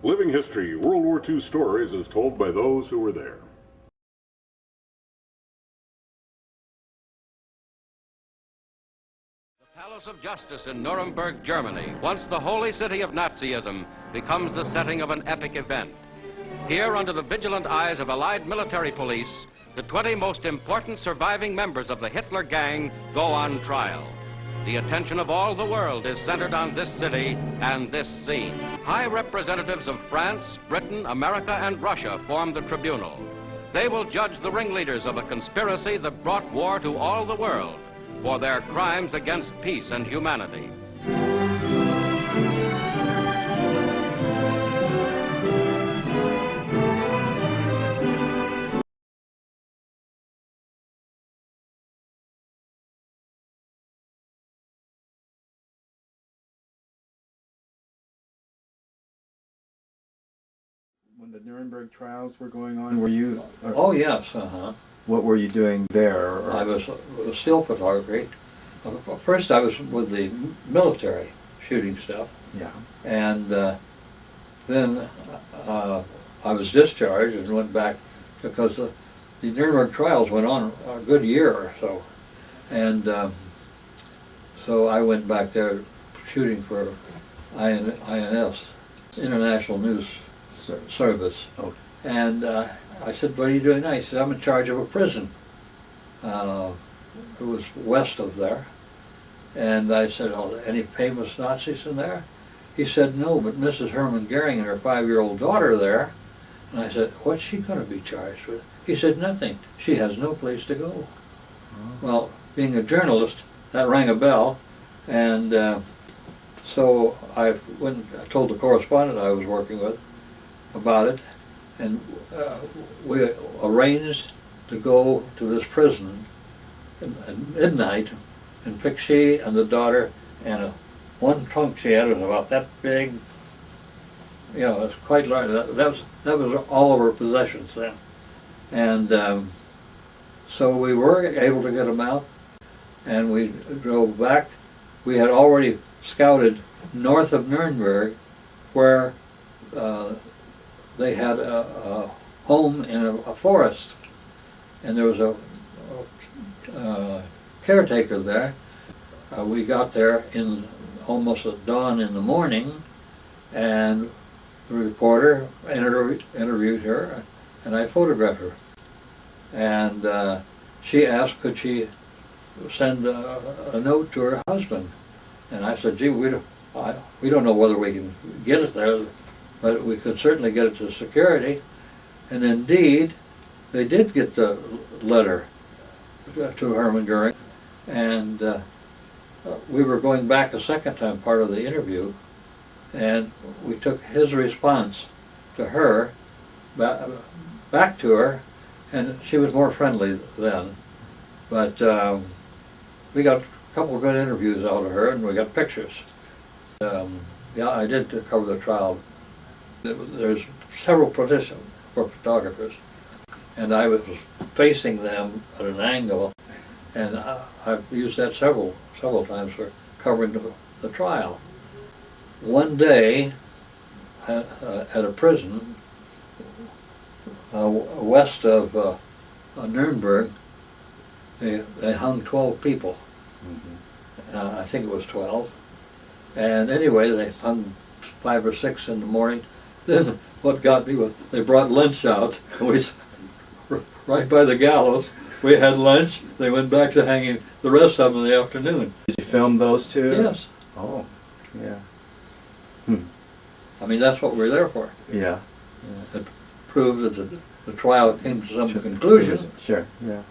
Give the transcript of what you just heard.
Living history, World War II stories as told by those who were there. The Palace of Justice in Nuremberg, Germany, once the holy city of Nazism, becomes the setting of an epic event. Here, under the vigilant eyes of Allied military police, the 20 most important surviving members of the Hitler Gang go on trial. The attention of all the world is centered on this city and this scene. High representatives of France, Britain, America, and Russia form the tribunal. They will judge the ringleaders of a conspiracy that brought war to all the world for their crimes against peace and humanity. When the Nuremberg trials were going on, were you? Oh yes, What were you doing there? I was still photography. First, I was with the military shooting stuff, Yeah. and then I was discharged and went back because the Nuremberg trials went on a good year or so, and so I went back there shooting for INS, International News Service. Oh. And I said, "What are you doing now?" He said, "I'm in charge of a prison." It was west of there. And I said, "Oh, any famous Nazis in there?" He said, "No, but Mrs. Hermann Goering and her 5-year-old daughter there." And I said, "What's she going to be charged with?" He said, "Nothing. She has no place to go." Oh. Well, being a journalist, that rang a bell. And so I went and told the correspondent I was working with about it, and we arranged to go to this prison at midnight and pick she and the daughter, and one trunk she had was about that big, you know, it was quite large. That was all of her possessions then. And so we were able to get them out, and we drove back. We had already scouted north of Nuremberg, where they had a home in a forest, and there was a caretaker there. We got there in almost at dawn in the morning, and the reporter interviewed her, and I photographed her. And she asked could she send a note to her husband, and I said, "Gee, we don't know whether we can get it there, but we could certainly get it to security." And indeed, they did get the letter to Hermann Goering, and we were going back a second time, part of the interview, and we took his response to her, back to her, and she was more friendly then. But we got a couple of good interviews out of her, and we got pictures. Yeah, I did cover the trial. There's several positions for photographers, and I was facing them at an angle, and I've used that several times for covering the trial. One day, at a prison west of Nuremberg, they hung 12 people. Mm-hmm. I think it was 12. And anyway, they hung 5 or 6 in the morning. Then what got me was they brought lunch out. We right by the gallows. We had lunch. They went back to hanging the rest of them in the afternoon. Did you film those too? Yes. Oh, yeah. I mean, that's what we're there for. Yeah. It proved that the trial came to some conclusion. Sure, yeah.